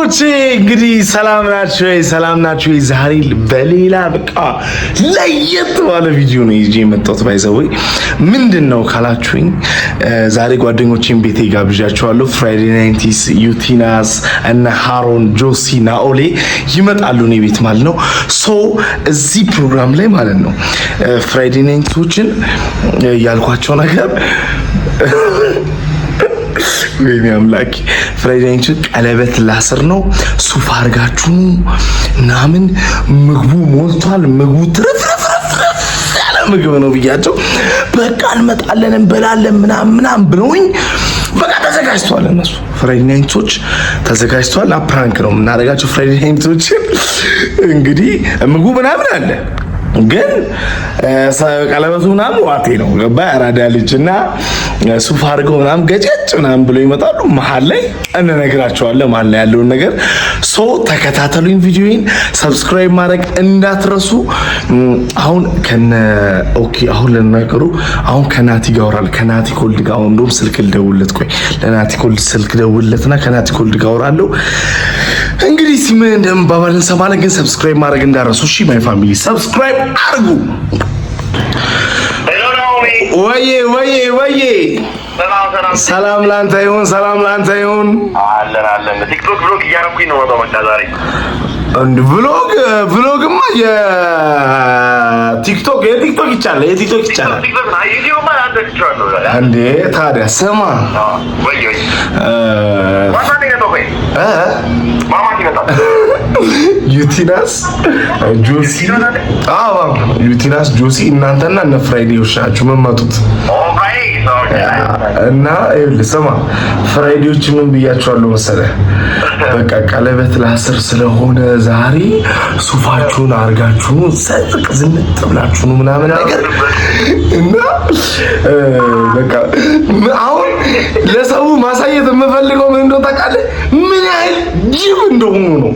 ቤተሰቦቼ እንግዲህ ሰላም ናችሁ? ዛሬ በሌላ በቃ ለየት ባለ ቪዲዮ ነው ይዤ የመጣሁት። ባይዘወይ ምንድነው ካላችሁኝ ዛሬ ጓደኞቼን ቤቴ ጋብዣቸዋለሁ። ፍራይዴ ናይንቲስ ዩቲናስ እና ሃሮን ጆሲ ናኦሌ ይመጣሉ እኔ ቤት ማለት ነው። ሶ እዚህ ፕሮግራም ላይ ማለት ነው ፍራይዴ ናይንቲሶችን ያልኳቸው ነገር ወይኔ አምላኬ ፍራይዴንች ቀለበት ላስር ነው። ሱፍ አርጋችሁ ምናምን ምግቡ ሞልቷል። ምግቡ ትርፍርፍ ያለ ምግብ ነው ብያቸው በቃ እንመጣለን እንበላለን ምናምን ብለውኝ በቃ ተዘጋጅተዋል። እነሱ ፍራይዴንቾች ተዘጋጅተዋል። ፕራንክ ነው የምናደርጋቸው ፍራይዴንቾች። እንግዲህ ምግቡ ምናምን አለ ግን ቀለበቱ ምናምን ዋቴ ነው ገባ ያራዳ ልጅና ሱፍ አድርገው ምናምን ገጨጭ ምናምን ብለው ይመጣሉ። መሀል ላይ እንነግራቸዋለን መሀል ላይ ያለውን ነገር። ሶ ተከታተሉኝ። ቪዲዮዬን ሰብስክራይብ ማድረግ እንዳትረሱ። አሁን አሁን ለነገሩ አሁን ከናቲ ጋር አወራለሁ። ከናቲ ኮልድ ጋር አሁን እንደውም ስልክ ልደውልለት። ቆይ ለናቲ ኮልድ ስልክ ደውልለትና ከናቲ ኮልድ ጋር አወራለሁ። እንግዲህ ምን እንደምባባል እንሰማለን። ግን ሰብስክራይብ ማድረግ እንዳትረሱ እሺ። ማይ ፋሚሊ ሰብስክራይብ አድርጉ። ወዬ ሰላም ላንተ ይሁን። አለን ቲክቶክ ብሎግ እያረኩኝ ነው። በቃ ዛሬ አንድ ብሎግማ የቲክቶክ ይቻላል። እንዴ ታዲያ ስማ ዩቲናስ ጆሲ እናንተና እነ ፍራይዴዎች ናችሁ የምትመጡት። እና ስማ ፍራይዴዎች ምን ብያቸዋለሁ መሰለህ? በቃ ቀለበት ላስር ስለሆነ ዛሬ ሱፋችሁን አርጋችሁ ሰጥቅ ዝንጥ ብላችሁ ነው ምናምን ነገር እና በቃ አሁን ለሰው ማሳየት የምፈልገው ምን እንደሆነ ታውቃለህ? ምን ያህል ጅብ እንደሆኑ ነው።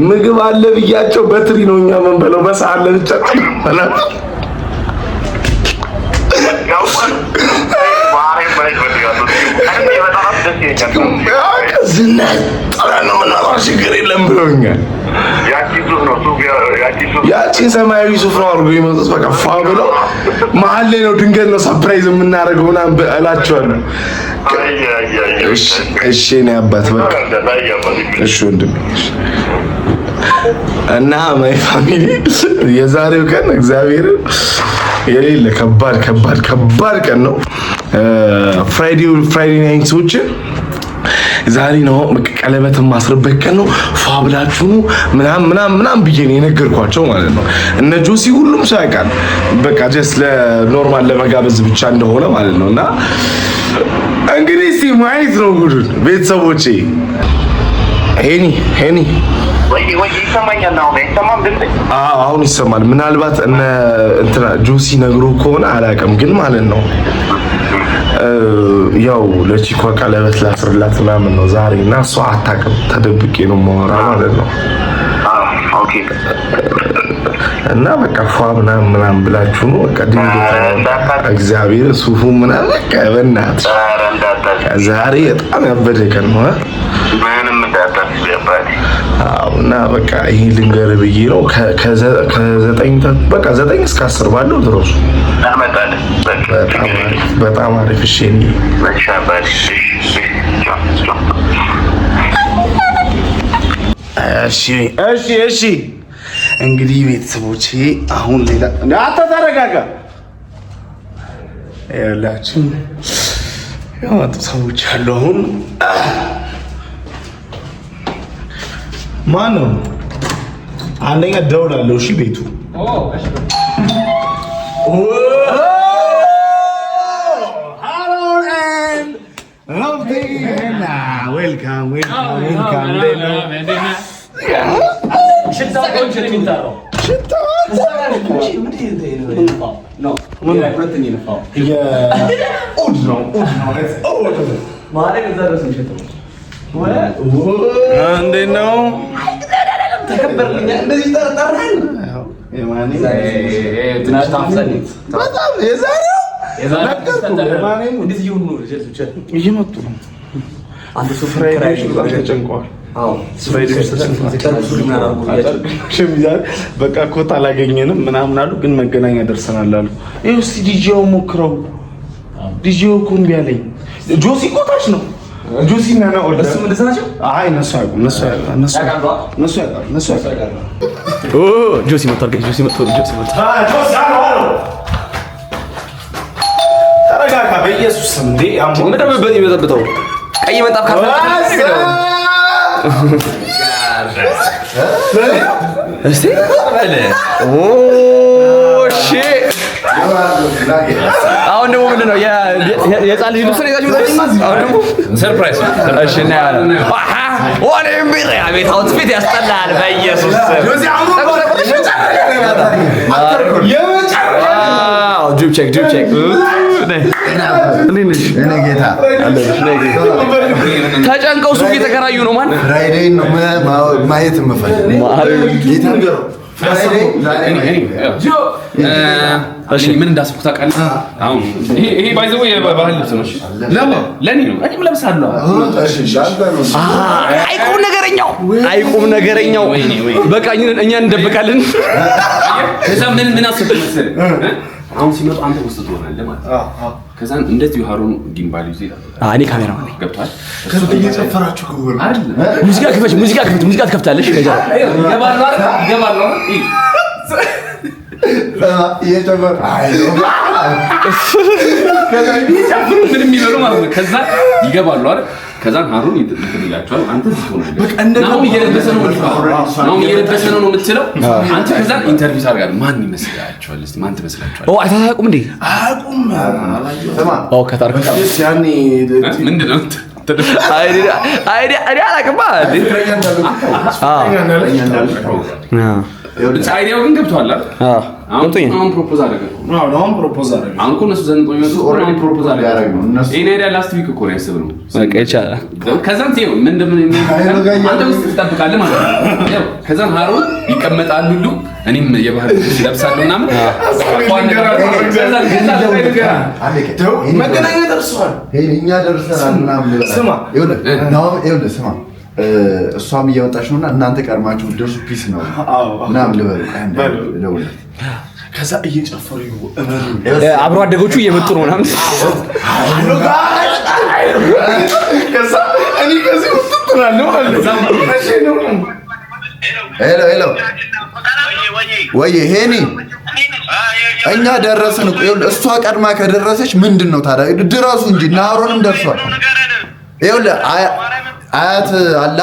ምግብ አለ ብያቸው በትሪ ነው እኛ ምን በለው በሰዓት ለብቻ ችግር የለም ብለውኛል። ያቺን ሰማያዊ ሱፍ ነው አድርጎ የመጡት። በቃ ፋ ብለው መሀል ላይ ነው ድንገት ነው ሰርፕራይዝ የምናደርገው ምናምን እላቸዋለሁ። እሺ እኔ አባት በቃ እሺ ወንድሜ እና ማይ ፋሚሊ የዛሬው ቀን እግዚአብሔር የሌለ ከባድ ቀን ነው። ፍራይዴ ናይንቲሶች ዛሬ ነው ቀለበት ማስረበት ቀን ነው። ፋብላችሁ ምናምን ብዬ ነው የነገርኳቸው ማለት ነው። እነ ጆሲ ሁሉም ሰው ያውቃል። በቃ ጀስት ለኖርማል ለመጋበዝ ብቻ እንደሆነ ማለት ነውና እንግዲህ እስቲ ማየት ነው ጉዱን ቤተሰቦቼ። ሄኒ አሁን ይሰማል። ምናልባት እንትና ጆሲ ነግሮ ከሆነ አላውቅም፣ ግን ማለት ነው ያው ለቺኳ ቀለበት ላስርላት ምናምን ነው ዛሬ እና እሷ አታውቅም። ተደብቄ ነው የማወራ ማለት ነው። እና በቃ ፏ ምናምን ብላችሁ ነው በቃ ድንገት እግዚአብሔር ሱፉ ምናምን በቃ በእናትህ ዛሬ በጣም ያበደ ቀን ነው። እና በቃ ይሄ ልንገርህ ብዬ ነው ከ9 እስከ 10 ባለው ድረሱ በጣም አሪፍ። እሺ እንግዲህ ቤተሰቦቼ አሁን ሌላ ተረጋጋ ያላችሁ ያወጡ ሰዎች አሉ። አሁን ማን ነው? አንደኛ ደውላለሁ። እሺ ቤቱ ዌልካም እንዴት ነው? ተከበርልኛ እንደዚህ ተጠራን። የማኔ ትናሽ ታፍሰልት በጣም የዛሬው እየመጡ ነው አንተ ፍራይዴዎች በጣም ተጨንቀዋል። ፍራይዴዎች ተጨንቀዋል። ሸሚዛን በቃ ኮታ አላገኘንም ምናምን አሉ፣ ግን መገናኛ ደርሰናል አሉ። ይኸው እስኪ ዲጄው ሞክረው። ዲጄው እኮ እምቢ አለኝ። ጆሲ ኮታች ነው ጆሲ እና ነው ወደ እሱ ምንድን ናቸው? አይ እነሱ ያውቁ ጆሲ መጥቷል። ተረጋጋ በኢየሱስ ስም። እንዴ አሁን ምንድነው የሚበጠብጠው? ቀይ መጣፍ ካፈ እስቲ አለ ኦ ሺ አሁን ደግሞ ምንድን ነው የህፃን ልጅ ልብስ ነው የያዛችሁት? አሁን ደግሞ ሰርፕራይዝ። እሺ እና ያለ ወኔ ቢራ ቤት አውትፊት ያስጠላል። በኢየሱስ ጁብ ቼክ እኔ ጌታ ተጨንቀው ሱቅ የተከራዩ ነው። ማን ፍራይዴይ ነው ማየት የምፈልግ ጌታ ምን እንዳስብኩ ታውቃለህ? አሁን ይሄ ባይዘው የባህል ልብስ ነው። ለኔ ነው እኔም ለብሳለሁ። አይቁም ነገረኛው በቃ እኛ እንደብቃለን። ከዛ ምን አስብኩ መሰለህ? አሁን ሲመጡ አንተ ውስጥ ትሆናለህ ማለት ነው። ከዛ እንደዚህ ሃሩን ጊምባል ይዘህ እኔ ካሜራው ነኝ። ገብቷል? ከዛ እየጨፈራችሁ ከሆነ አይደል? ሙዚቃ ትከፍታለሽ። ይገባል እየጨፈር ምንም የሚበሉ ማለት ነው። ከዛ ይገባሉ አይደል? ከዛ ሃሩን ይጥልላቸዋል። አንተ ትሆናለህ። በቃ እንደው እየለበሰ ነው የምትለው አንተ። ከዛ ኢንተርቪው ታደርጋለህ። ማን ይመስላችኋል? እስቲ ማን ትመስላችኋል? አታውቁም እንዴ? አያውቁም። ከታርኩ ያኔ ምንድን ነው አይዲያ አላውቅም። አይዲያው ግን ገብቷል አይደል? አሁን ፕሮፖዝ አደረገ። አሁን እኮ እነሱ ዘንድ ቆይቶ ኦልሬዲ ፕሮፖዝ አደረገ። እኔ አይዲያ ላስት ዊክ እኮ ነው ያሰብነው። በቃ ይቻላል። ከዛም ተይው ምን አንተ ውስጥ ትጠብቃለህ ማለት ነው። ያው ከዛም ሃሩን ይቀመጣል ሁሉ እኔም የባህል ለብሳለሁ ምናምን መገናኛ ደርሰዋል። እኛ ደርሰናል ምናምን ስማ ስማ እሷም እያወጣች ነውና እናንተ ቀድማችሁ ደርሱ ፒስ ነው ምናምን ልበሉ። ከዛ እየጨፈሩ አብሮ አደጎቹ እየመጡ ነው ምናምን። ከዛ እኔ ከዚህ ወጥተናል ማለት ነው። ሄሎ ወይ ሄኒ እኛ ደረስን እኮ። እሷ ቀድማ ከደረሰች ምንድን ነው ታዲያ? ድረሱ እንጂ ናሮንም ደርሷል። ይኸውልህ አያት አላ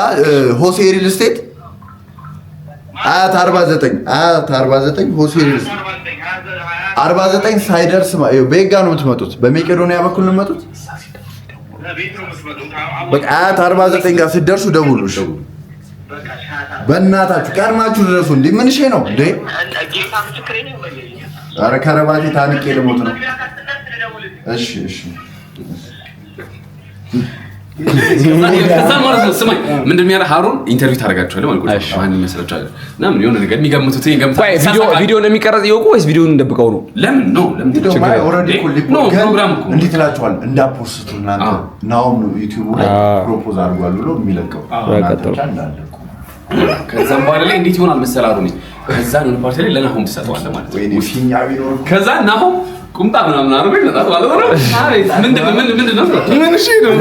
ሆሴ ሪል ስቴት አያት 49 ሆሴ ሪል ስቴት 49 ሳይደርስ ቤጋ ነው የምትመጡት። በመቄዶንያ በኩል ነው የምትመጡት። በቃ አያት 49 ጋር ስትደርሱ ደውሉ። በእናታችሁ ቀድማችሁ ድረሱ። እንዴ ምን እሺ ነው እንዴ? ኧረ ከረባቴ ታንቄ ልሞት ነው። እሺ ከዛ ማለት ነው። ስማኝ ምንድን ነው ሃሩን ኢንተርቪው ታደርጋቸዋለህ ማለት ነው። ማን ይመስላችኋል? ምናምን የሆነ ነገር የሚገምቱት ቪዲዮ እንደሚቀረጽ ይወቁ ወይስ ቪዲዮውን እንደብቀው ነው? ለምን ፕሮግራም እኮ እንዴት እላችኋል? እንዳፖስቱ እናንተ ናውም ዩቲዩብ ላይ ፕሮፖዝ አድርጓል ብሎ የሚለቀው ከዛም በኋላ ላይ እንዴት ይሆናል መሰለህ ሃሩን? ከዛ ነው ፓርቲ ላይ ለናሆም ትሰጠዋለህ ማለት ነው። ፊኛ ቢኖር ከዛ ናሆም ቁምጣ ምናምን አርጎ ይመጣል ማለት ነው። ምንድን ነው ምን እሺ ነው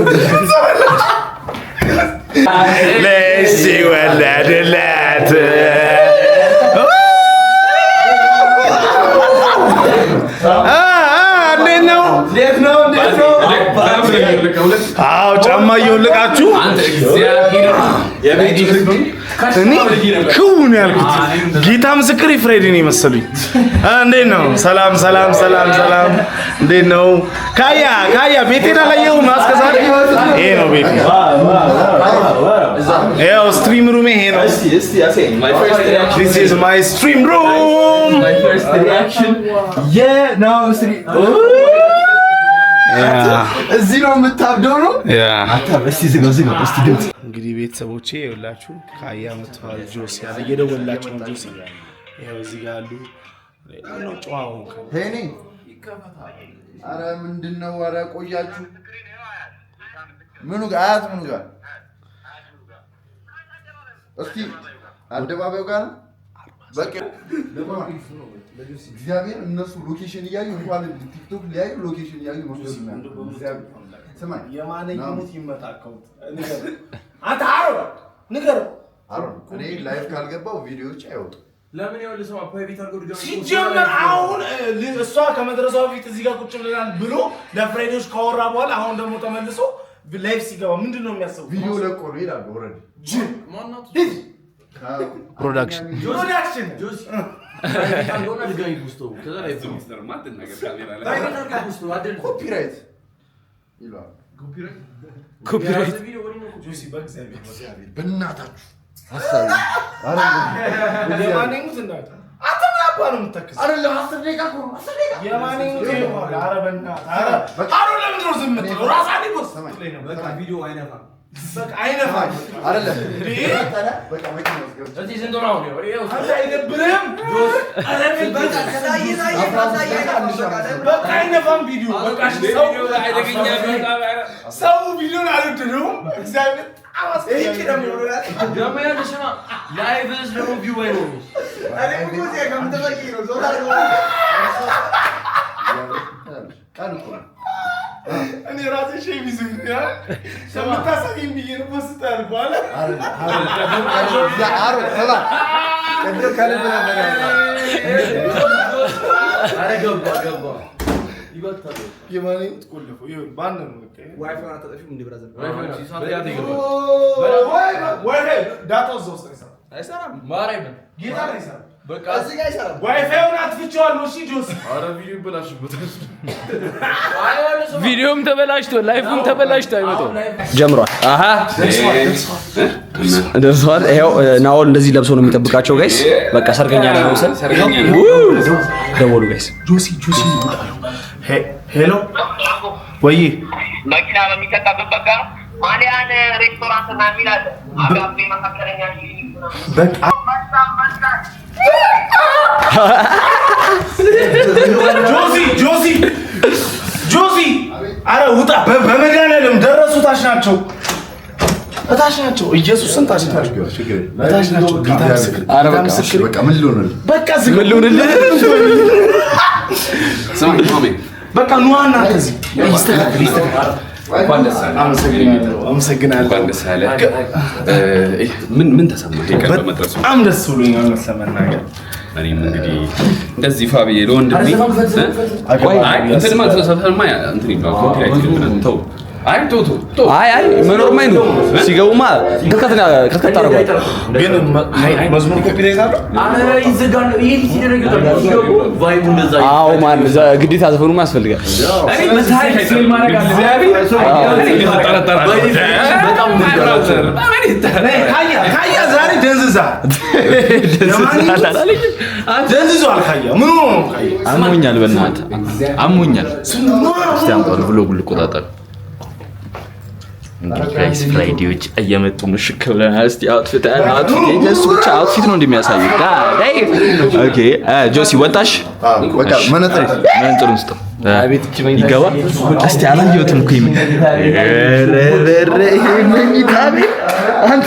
ለዚህ ወለድለት እንዴት ነው? አዎ ጫማ እየወለቃችሁ እኔ ክውን ያልኩት ጌታ ምስክር ፍሬድን የመሰሉኝ። እንዴት ነው? ሰላም እንዴት ነው? ካያ ቤቴን አላየሁም እስከ ዛሬ። ይሄ ነው ቤቴ። ያው ስትሪም ሩሜ ይሄ ነው። This is my stream room. My first reaction. እዚህ ነው የምታብደው ነው። እንግዲህ ቤተሰቦቼ ይኸውላችሁ ካያ መጥቷል። ጆሲ ያለ እየደወላችሁ ነው። ጆሲ ይኸው እዚህ ጋር አሉ። ነው ጨዋው ሄኒ ኧረ ምንድን ነው? ኧረ ቆያችሁ ምኑ ጋር እስኪ አደባባዩ ጋር ነው። በቃ እግዚአብሔር እነሱ ሎኬሽን እያዩ እንኳን ቲክቶክ ሊያዩ ሎኬሽን እያዩ መስሎኛል። ስማኝ የማንኛውም ይመጣከው ንገረው እኔ ላይቭ ካልገባው ቪዲዮዎች አይወጡም። ለምን ያው ለሰው ፕራይቬት አድርገው ሲጀመር አሁን እሷ ከመድረሷ በፊት እዚህ ጋር ቁጭ ብለናል ብሎ ለፍሬንዶች ካወራ በኋላ አሁን ደግሞ ተመልሶ ላይቭ ሲገባ ምንድነው የሚያስበው? ቪዲዮ ለቆ ነው ይላል። ኦሬዲ ፕሮዳክሽን ጆሲ አንጎና ልጋይ ጉስቶ ከዛ ላይ ሚስተር ማትን ነገር ካሜራ ላይ ጉስቶ አይደል ኮፒራይት ይላል። ኮፒራይት ቪዲዮ ወዲህ ነው ጆሲ በእግዚአብሔር በእናታችሁ ሐሳብ የማንኛውም እንዳታ አተማባኑ ተከስ አይደለ 10 ደቂቃ እኮ 10 ደቂቃ የማንኛውም ነው። ኧረ በእናትህ አሮ ለምን ነው ዝም ብትለው ራሳኒ ቦስ በቃ ቪዲዮ አይነፋም በቃ አይነፋም አይደለ በቃ መኪና ወስገብ እዚህ ዘንዶራው ነው ይሄው አይደብርም ጆስ አረ በቃ በቃ አይነፋም ቪዲዮ በቃ ሰው ቪዲዮን አልወደደውም እግዚአብሔር ይሄ ደግሞ ያለ ሰማ ላይቭስ ነው ቪው አይኖር አሬ ሙዚ ከምትበቂ ነው ዞራ ካንኩ እኔ ራሴ ሼም ይዘኝ ያ ሰምታሳይም ቢየር ፖስት አርጓል አሮ ሰባ ከድሮ ካለበ ነገር አረ ገባ ይበልጣል የማን ትቆልፉ ይሁን ባንነ ነው ዋይፋይ አታጠፊም እንዴ ብራዘር ዋይፋይ ዳታው ዘውስ አይሰራም ማራይም ጌታ አይሰራም በቃ እዚህ ጋር አይሰራም ዋይፋዩን አጥፍቼዋለሁ እሺ ጆስ አረ ቪዲዮ ይበላሽበታል ቪዲዮም ተበላሽቶ ላይፉም ተበላሽቶ አይመጣም ጀምሯል አሃ ደርሷል ይሄው ናኦል እንደዚህ ለብሶ ነው የሚጠብቃቸው ጋይስ በቃ ሰርገኛ ላይ ነው ሰርገኛ ደወሉ ጋይስ ጆሲ ሄሎ ወይ መኪና በሚከታበት በቃ ማሊያን ሬስቶራንት እና ሚላል አጋቤ መካከለኛ በቃ ጆሲ አረ ውጣ በመድኃኒዓለም ደረሱ ታች ናቸው ኢየሱስን ታች ናቸው ጌታ ምስክር አረ በቃ ምን ልሆንልህ በቃ ምን ልሆንልህ ሰማኝ ማሜ በቃ ኑዋና ከዚህ ይስተካከል አመሰግናለሁ ምን ተሰማህ ይቀር በመድረሱ በጣም ደስ ብሎኛል መሰመናገር እኔም እንግዲህ እንደዚህ ፋብዬ ለወንድሜ አይ እንትን ማለት ተሰፈርማ እንትን ይባል ኮፒራይት ይልብናል ተው አይ ቶቶ አይ መኖር ማይ ነው ሲገቡማ ከከታ አረጋው ግን መዝሙር ኮፒራይት አለው አረ ይዘጋል ይሄ ሲደረግ ቫይቡ እንደዛ አዎ ማን ግዴታ ዘፈኑ ያስፈልጋል እኔ መታይ ፊልም ማድረግ አለ በጣም ካያ ዛሬ ደንዝዟል ካያ ምን ሆኖ ነው ካያ አሞኛል በእናትህ አሞኛል እስቲ አንተ ብሎግ ልቆጣጠር ጋይስ ፍራይዴዎች እየመጡ ነው ሽክብለናል እስቲ አውትፊት የነሱ ብቻ አውትፊት ነው እንደሚያሳዩ ዳይ ኦኬ ጆሲ ወጣሽ በቃ መነጥሩን ስጠው አቤት ይገባ እስቲ አላየሁትም እኮ መኝታቤ አንተ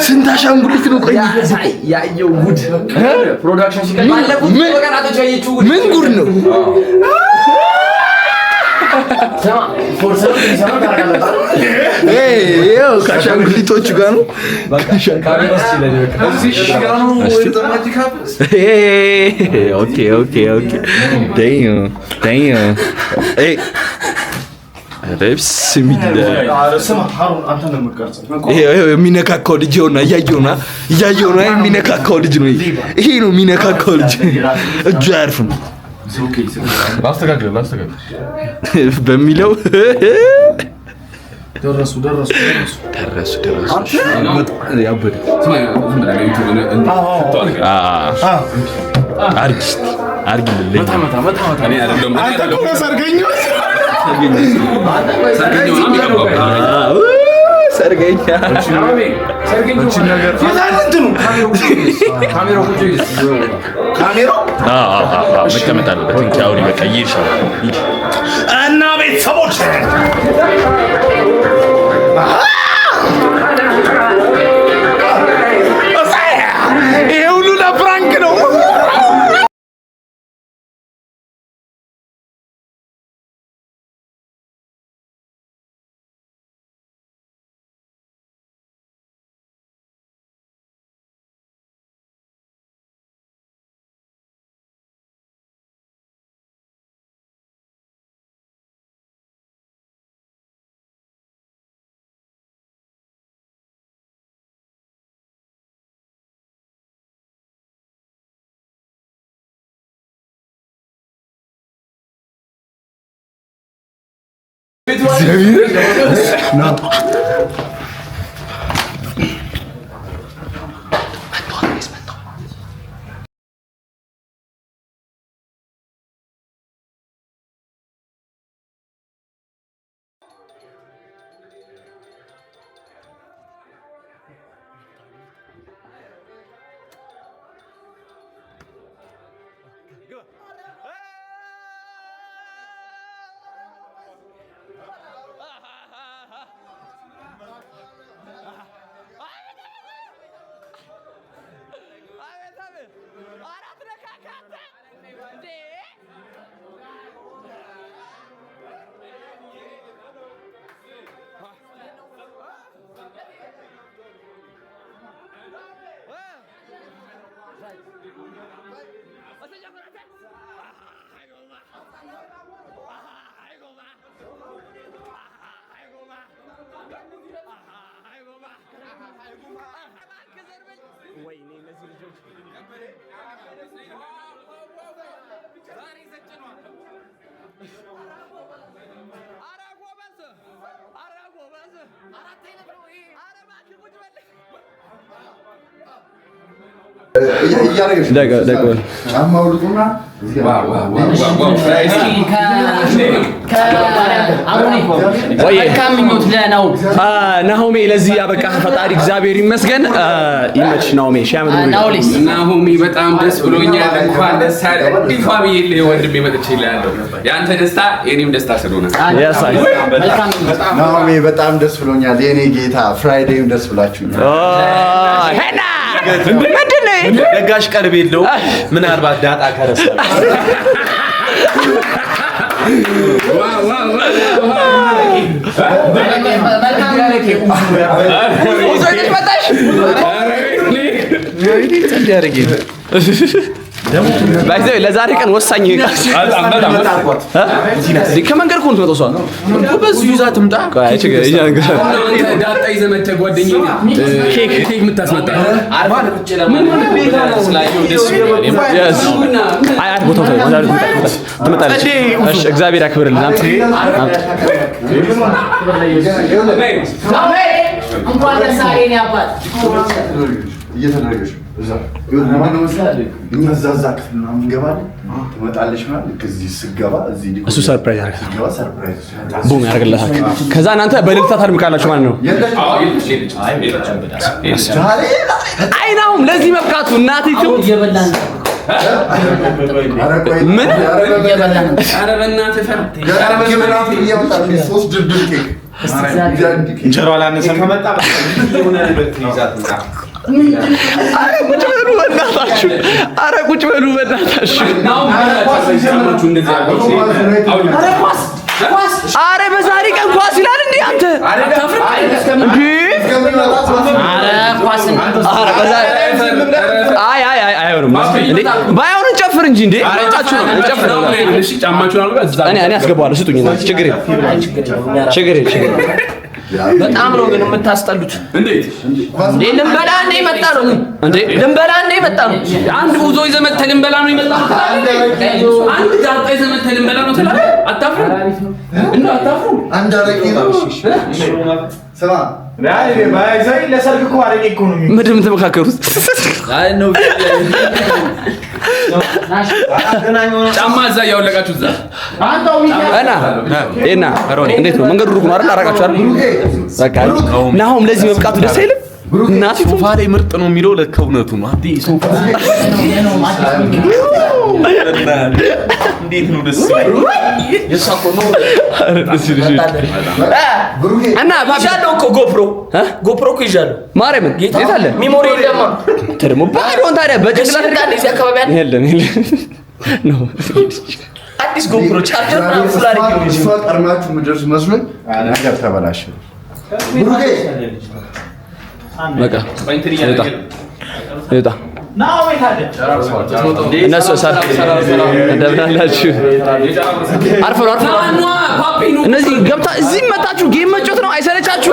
ስንት አሻንጉሊት ነው ቆይ ያየው ጉድ ፕሮዳክሽን ሲቀር ምን ጉድ ነው ከአሻንጉሊቶቹ ጋር ነው የሚነካካው ልጅ ሆና እያየው ነው የሚነካካው ልጅ ነው ይሄ ነው የሚነካካው ልጅ እጁ አያርፍም ላስተካክል በሚለው ደረሱ ያበደ አርግልኝ ሰርገኛ መቀመጥ አለበት አውሪ በቃ ይሻላል እና ቤተሰቦች ይሄ ሁሉ ለፕራንክ ነው። ናሆሜ ለዚህ ያበቃ ፈጣሪ እግዚአብሔር ይመስገን። ይመች ናሆሜ ናሆሜ በጣም ደስ ብሎኛል። እንኳን ደስ አለ ፋሚሊ ወንድሜ መጥቼልሃለሁ። ያንተ ደስታ የኔም ደስታ ስለሆነ ናሆሜ በጣም ደስ ብሎኛል። የኔ ጌታ ፍራይዴም ደስ ብላችሁኛል። ሄና ደጋሽ ቀልብ የለውም። ምናልባት ዳጣ ከረሳ ለዛሬ ቀን ወሳኝ ከመንገድ ኮንት መጥቶ ሰው በዚህ ይዛ ትምጣ። ዳጣ ይዘህ መተህ ጓደኛዬ ኬክ የምታስመጣ ትመጣለች። እግዚአብሔር ያክብርልን። እንኳን ደስ አለኝ አባት እየተደረገች እዛ ክፍል ምናምን እንገባለን። ትመጣለች ምናምን ከዚህ ስገባ እሱ ሰርፕራይዝ ያደርጋል። ቡም ያደርግላታል። ከዛ እናንተ በልልታ ታድምቃላችሁ ማለት ነው። አይናውም ለዚህ መብቃቱ እናቴ ትሙት ምን እንጀራ ላነሰ ከመጣ የሆነ ነገር ትይዛት እንታ አረ ቁጭ በሉ በእናታችሁ። አረ ቁጭ በሉ በእናታችሁ። አረ በዛሬ ቀን ኳስ ይላል እንዴ አንተ? እንዴ አረ በዛሬ አይ አይሆንም እንዴ ባይሆን እንጨፍር እንጂ እንዴ አረጫችሁ ነው እንጨፍር። እሺ ጫማችሁን አልጋ እዛ እኔ አስገባዋለሁ። ስጡኝ እና ችግር የለም። በጣም ነው ግን የምታስጠሉት። እንዴት እንዴ ልንበላ እንዴ መጣ ነው እንዴ ልንበላ እንዴ መጣ ነው። አንድ ቡዞ ይዘህ መተህ ልንበላ ነው የመጣው። አንድ ዳጣ ይዘህ መተህ ልንበላ ነው ትላለህ። አታፍሩም? እንደው አታፍሩም? አንድ አረቄ ነው ስማ ባይዛይ ለሰርግ እኮ አረቄ እኮ ነው ምንድን ነው የምትመካከሩት? አይ ነው ጫማ እዛ እያወለቃችሁ እዛ እና እንዴት ነው መንገዱ ሩቅ ነው አይደል? አራቃችሁ አይደል? በቃ ናሆም ለዚህ መብቃቱ ደስ አይልም? እናቴ ሶፋ ላይ ምርጥ ነው የሚለው ለካ እውነቱ ነው። አዲ ሶፋ እንዴት ነው ደስ የሳቆ ነው እና ባሻለው እኮ ጎፕሮ እኮ ይዣለሁ። ማርያምን የት አለ ሚሞሪ የለማ ተደሞ ባይሆን ታዲያ በጭንቅላት ጋር እዚህ አካባቢ አለ የለም ነው አዲስ ጎፕሮ ቻርጀር እና ፉላሪ ነው እሷ ቀርማችሁ ምድርስ መስሎኝ ነገር ተበላሸ። ብሩኬ በቃ ይጣ እነሱ እንደምን አላችሁ? አርፈው እነዚህ ገብታ እዚህ መጣችሁ ጌም መጮት ነው። አይሰለቻችሁ?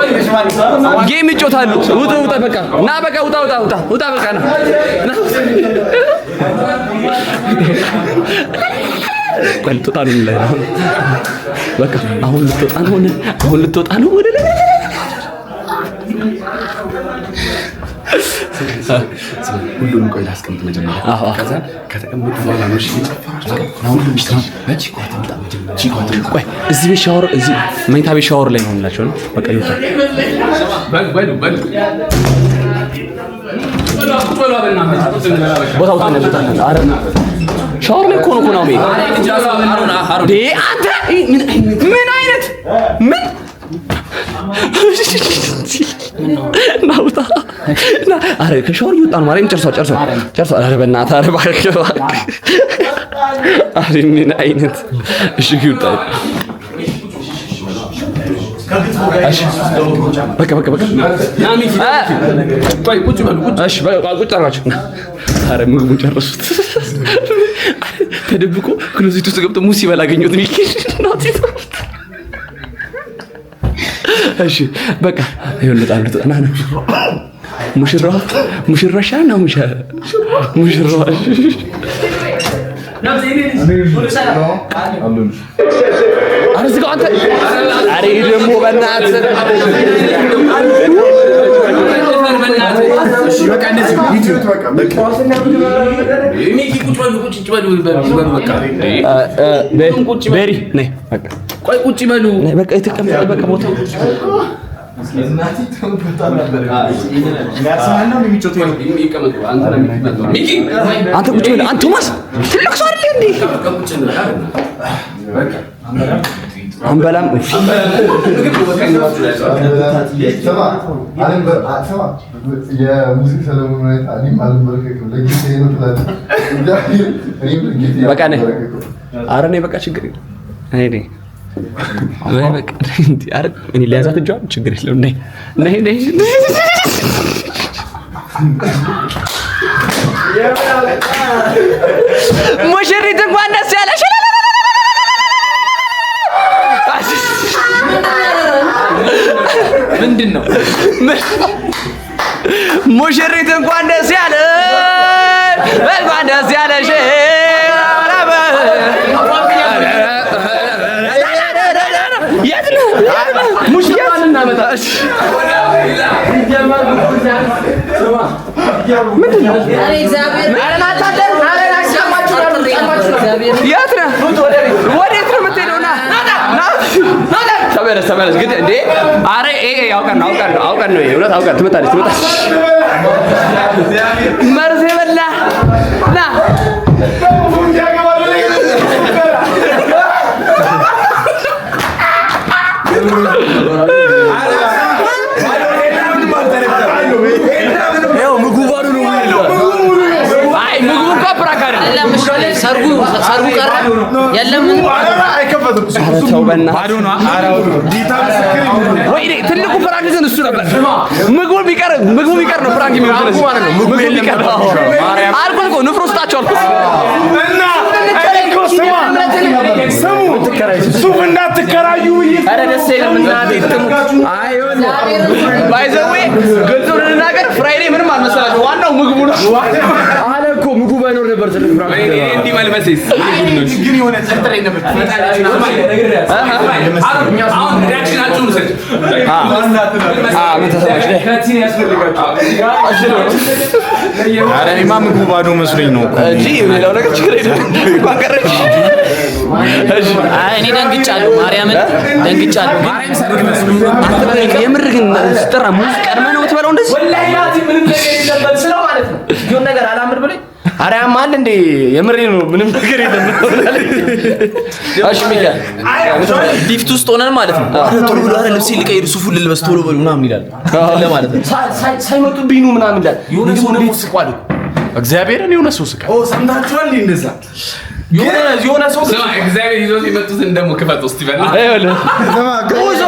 ጌም ይጮታሉ። ውጣ በቃ ና በቃ ውጣ በቃ ና ልትወጣ ነው ላይ ነው በቃ አሁን ልትወጣ ነው ወደ ላይ ሁሉንም ቆይ ላስቀምጥ መጀመሪያ ከዛ ከተቀመጡ በኋላ ነው እሺ ቆይ እዚህ ቤት ሻወር እዚህ መኝታ ቤት ሻወር ላይ ነው እንላቸው ነው በቃ ይወጣ ቦታው ተነስተን አረ ሻወር ላይ እኮ ነው አንተ ምን አይነት ምን ናውጣ ና አረ ከሻወር ይወጣ ነው ማርያም ጨርሷ አረ በእናትህ አረ ባክ አረ ምን አይነት እሺ ይወጣ በቃ ናሚ ቆይ ቁጭ በሉ እሺ በቃ ቁጭ አርጋችሁ አረ ምግቡ ጨርሱት ተደብቆ ክሎዚት ውስጥ ገብቶ ሙሲ በላ አገኘሁት ሚኪ ናቲ እሺ በቃ ይወልጣሉ ተጣና ነው ሙሽራሻ ነው ሙሽራዋ አርዝጋው አንተ አሬ ደግሞ በእናትህ እሺ በቃ እንደዚህ ዩቲዩብ በቃ ሚኪ ቁጭ በሉ በቃ ቤሪ ነይ በቃ ቆይ ቁጭ በሉ ነይ በቃ የተቀመጠ በቃ ቦታ እናቲ ተንፈታ ነበር ያስማና የሚጮት ነው የሚቀመጡ ሚኪ አንተ ቁጭ በል አንተ ቶማስ ትልቅ ሰው አይደል እንዴ በቃ አንበላም የሙዚቃ ሰለሞን ማለት አሊም አልበረከከም ለጊዜ ነው ተላለ በቃ ነይ ኧረ ነይ በቃ ችግር የለም ነይ ወይ በቃ እንዴ አረ እኔ ሊያዛት እጇን ችግር የለም ነይ ሙሽሪት እንኳን ደስ ያለሽ ምንድነው ሙሽሪት እንኳን ደስ ያለሽ እንኳን ደስ ያለሽ የት ነው ሙሽሪት እናመጣሽ ምንድነው አረ እግዚአብሔር አረ ናታደር አረ የት ነህ ወዴት ነው የምትሄደው ና ተመለስ ግን እንዴ አረ አውቀን ነው እውነት አውቀን ትመጣለች መርዝ በላ ና ሰርጉ ቀረ የለም አይከፈትም ተው በእናትህ ወይ ትልቁ ፍራንክ ግን እሱ ነበር ምግቡ ቢቀር ነው ፍራንክ የሚሆነው ማለት ነው ምግቡ ቢቀር አልኩህ እኮ ንፍሮ ስጣቸው አልኩህ እና ስሙ ሱፍ እንዳትከራዩ ኧረ ደስ ይላል እናቴ አይሆን ባይ ዘ ዌይ ግልጹን ልናገር ፍራይዴ ምንም አልመሰላችሁ ዋናው ምግቡ ነው አለ እኮ ምግቡ ባይኖር ነበር ትልቅ ብራክ እንዲህ መልበስስ ግን የሆነ ተርተሬ ነበር አሁን ሪአክሽናችሁን ሰጥ ምን ተሰማሽ ከቲን ያስፈልጋችሁ ኧረ እኔማ ምግቡ ባዶ መስሎኝ ነው እንጂ ሌላው ነገር ችግር የለም ባቀረች እኔ ደንግጫለሁ ማርያምን ደንግጫለሁ ማርያም ሰርግ መስሎኝ የምር ግን ስጠራ ሙዝ ቀድመህ ነው የምትበላው እንደዚህ ወላሂ ምንም ነገር የለም ስለው ማለት ነው ይሁን ነገር አላምር ብለኝ አሪያም አለ እንዴ የምሬ ነው ምንም ነገር የለም እሺ ሚካኤል ሊፍት ውስጥ ሆነን ማለት ነው ቶሎ ብሎ አረ ልብስ ሊቀይር ሱፉን ልልበስ ቶሎ ብሎ ምናምን ይላል ለማለት ነው ሳይመጡብኝ ነው ምናምን ይላል የሆነ ሰው ነው ስቋል እግዚአብሔርን የሆነ ሰው ስቃ ሰምታችኋል እንደዛ የሆነ ሰው እግዚአብሔር ይዞት የመጡትን ደግሞ ክፈት ውስጥ ይበላ አይወለ ጉዞ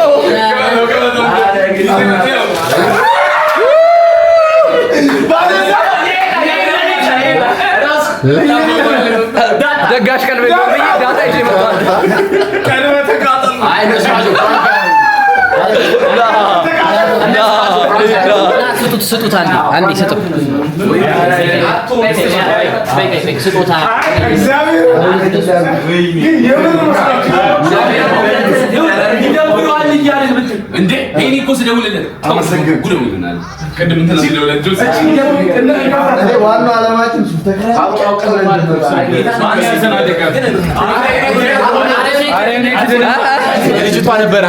ደጋሽ ቀልበ ዳታ ይዤ መጣሁ ቀልበ ተቃጠል አይ ነው ስጡት አንዴ ስጡ ስጡታ እንዴ እኔ እኮ ስደውልለት ጉደውልናል ቀደም እንትን ስለደውልለት ዋናው ዓላማችን ልጅቷ ነበር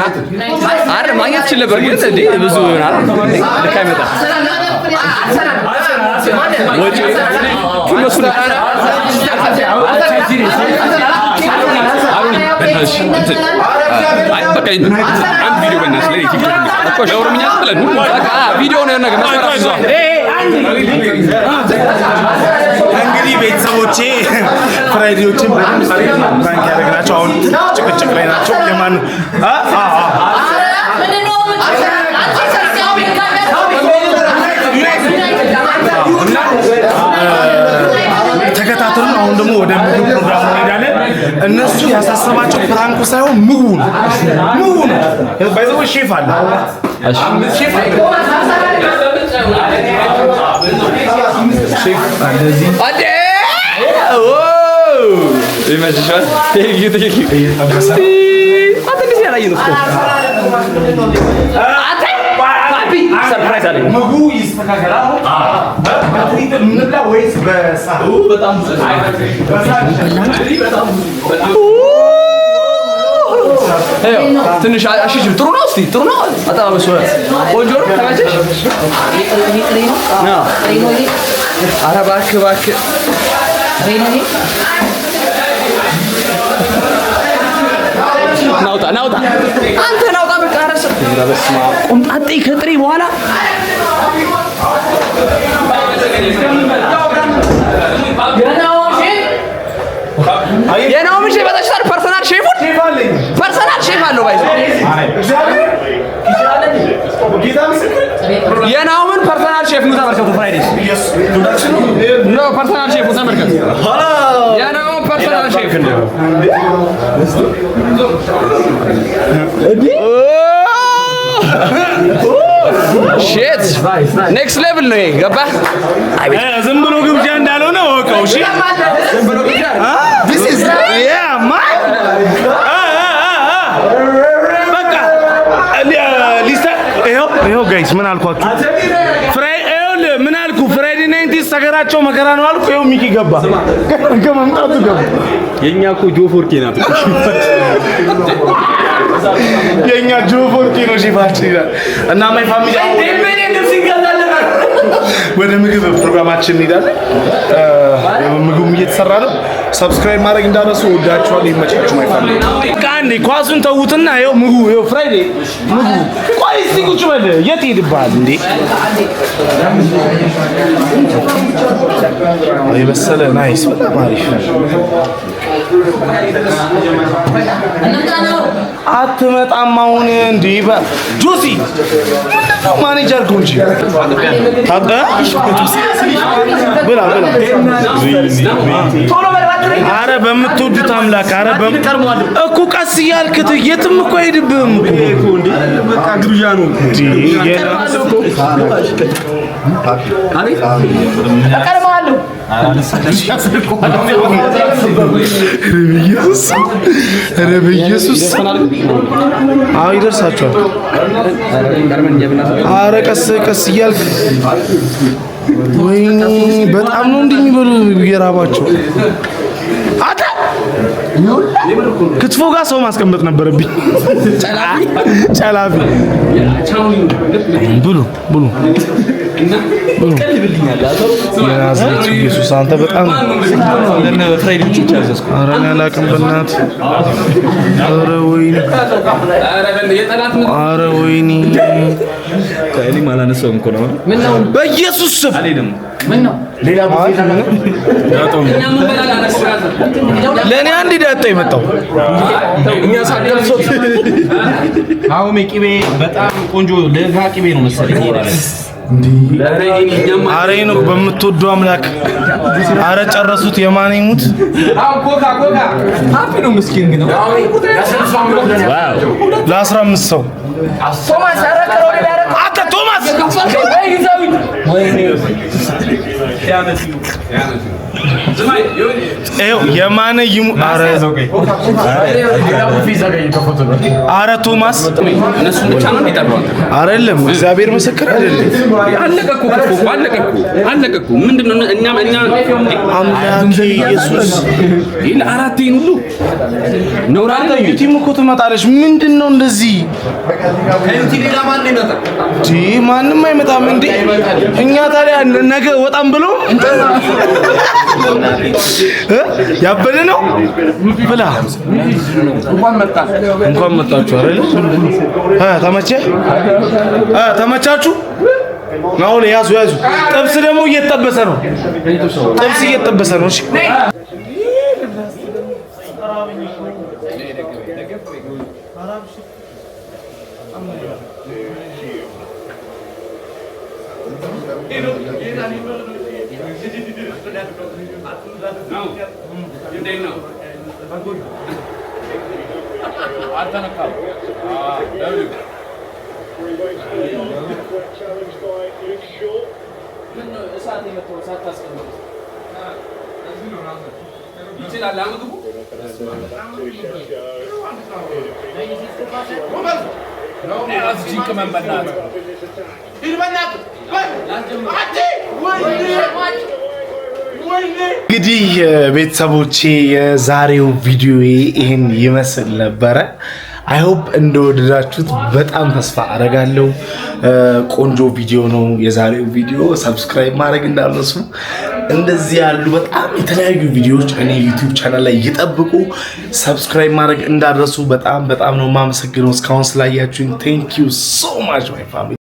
አረ ማግኘት ይችላል ነበር ግን እንዴ ብዙ ይሆናል ልክ አይመጣም ወጪ መስሎ አንድ ቪዲዮ በእናትህ ላይ ቲክቶክ እኮ ለኦሮምኛ ብለን በቃ ቪዲዮ ነው ነገር መስራት ይዟል እንግዲህ ቤተሰቦቼ ፍራይዴዎችን ባንክ ያደረግናቸው አሁን ጭቅጭቅ ላይ ናቸው የማን ተከታተሉን አሁን ደግሞ ወደ ምግብ ፕሮግራም እንሄዳለን እነሱ ያሳሰባቸው ፕራንኩ ሳይሆን ምግቡ ነው ባይዘው ሼፍ አለ ሼፍ እንደዚህ አዴ ኦ ይመችሻል ቴንክ ዩ አንተ ጊዜ ላይ ነው አታ ፓፒ ሰርፕራይዝ አለኝ ምግቡ ይስተካከላል እንብላ ወይስ በሳሁ በጣም ትንሽ አሽሽ ጥሩ ነው እስቲ ጥሩ ነው አጣባበሱ ቆንጆ ነው ተመቸሽ ኧረ እባክህ ናውጣ አንተ ናውጣ በቃ ረስ በስማ ቆምጣጤ ከጥሪ በኋላ የናው ምን ሼፍ አጣሽታል ፐርሰናል ሼፍ አለው ባይዘ የናው ምን ፐርሰናል ሼፍ ነው ተመርከቱ ፍራይዴስ ነው ፐርሰናል ሼፍ ነው ተመርከቱ የናው ፐርሰናል ሼፍ ነው ሼት ኔክስት ሌቭል ነው ገባህ ዝም ብሎ ግብዣ እንዳልሆነ ወቀው እሺ ዝም ብሎ ግብዣ this is yeah man በቃ ሊስታ ይሄው ጋይስ ምን አልኳችሁ ምን አልኩ ፍራይዴ ናይንቲስ ሰገራቸው መከራ ነው አልኩ ይሄው ሚኪ ገባ ከመምጣቱ ገባ የኛ እኮ ጆፎርኬ ናት የኛ ጆፎርኬ ነው ሼፋችን ይላል እና ማይ ፋሚሊ ወደ ምግብ ፕሮግራማችን እንሄዳለን ምግቡ እየተሰራ ነው ሰብስክራይብ ማድረግ እንዳረሱ ወዳችኋል ይመቻችሁ ማይ ፋሚሊ ካንዲ ኳሱን ተውትና ይሄው ምግቡ ይሄው ፍራይዴ ምግቡ ቆይ እስቲ ቁጭ በል የት ሄድብሃል እንዴ የበሰለ ናይስ በጣም አሪፍ አትመጣም አሁን እንዴ ጆሲ ምንድነው ማኔጀር ጎንጂ ታጣ ብላ አረ በምትወዱት አምላክ አረ እኮ ቀስ እያልክ የትም እኮ አይሄድብህም እኮ እንዴ በቃ ግብዣ ነው እንዴ ኧረ በኢየሱስ አዎ ይደርሳቸዋል። ኧረ ቀስ ቀስ እያልክ ወይኔ በጣም ነው እንዲህ የሚበሉ የራባቸው። አታ ክትፎ ጋር ሰው ማስቀመጥ ነበረብኝ። ጨላፊ ብሉ ብሉ የናዝሬቱ ኢየሱስ አንተ በጣም ለነ ፍራይድ ብቻ ያዘዝኩ። ኧረ እኔ አላውቅም በእናትህ። ኧረ ወይኔ ኧረ ወይኔ ከእኔ ማላነሳውም እኮ ነው። በኢየሱስ ስም ሌላ ለእኔ አንድ ዳጣ የመጣው እኛ ሳደርሶት አሁን ቅቤ በጣም ቆንጆ ለጋ ቅቤ ነው መሰለኝ ይሄዳል። አረ ነው በምትወደው አምላክ። አረ ጨረሱት። የማን ይሙት ኮካ ሃፒ ነው ምስኪን ግን ለ15 ሰው ቶማስ አረከሮ ሊያረክ አታ ቶማስ የማነ ይሙ አረ ቶማስ አይደለም እግዚአብሔር ምስክር አይደለም። አለቀኩ ምንድነው? እኛ አምላኬ ኢየሱስ ይል አራቴን ሁሉ ነውራ ዩቲም እኮ ትመጣለች። ምንድነው እንደዚህ? ከዩቲም ሌላ ማን ነው ይመጣ? ማንም አይመጣም እንዴ? እኛ ታዲያ ነገ ወጣም ብሎ ያበደ ነው ብላ እንኳን መጣችሁ አይደል? ተመቻችሁ? አሁን ያዙ ጥብስ ደግሞ እየተጠበሰ ነው። እሺ እንግዲህ ቤተሰቦቼ የዛሬው ቪዲዮ ይሄን ይመስል ነበረ። አይ ሆፕ እንደወደዳችሁት በጣም ተስፋ አደርጋለሁ። ቆንጆ ቪዲዮ ነው የዛሬው ቪዲዮ። ሰብስክራይብ ማድረግ እንዳትረሱ። እንደዚህ ያሉ በጣም የተለያዩ ቪዲዮዎች እኔ ዩቲዩብ ቻናል ላይ ይጠብቁ። ሰብስክራይብ ማድረግ እንዳትረሱ። በጣም ነው የማመሰግነው እስካሁን ስላያችሁኝ። ቴንክ ዩ ሶ ማች ማይ ፋሚሊ።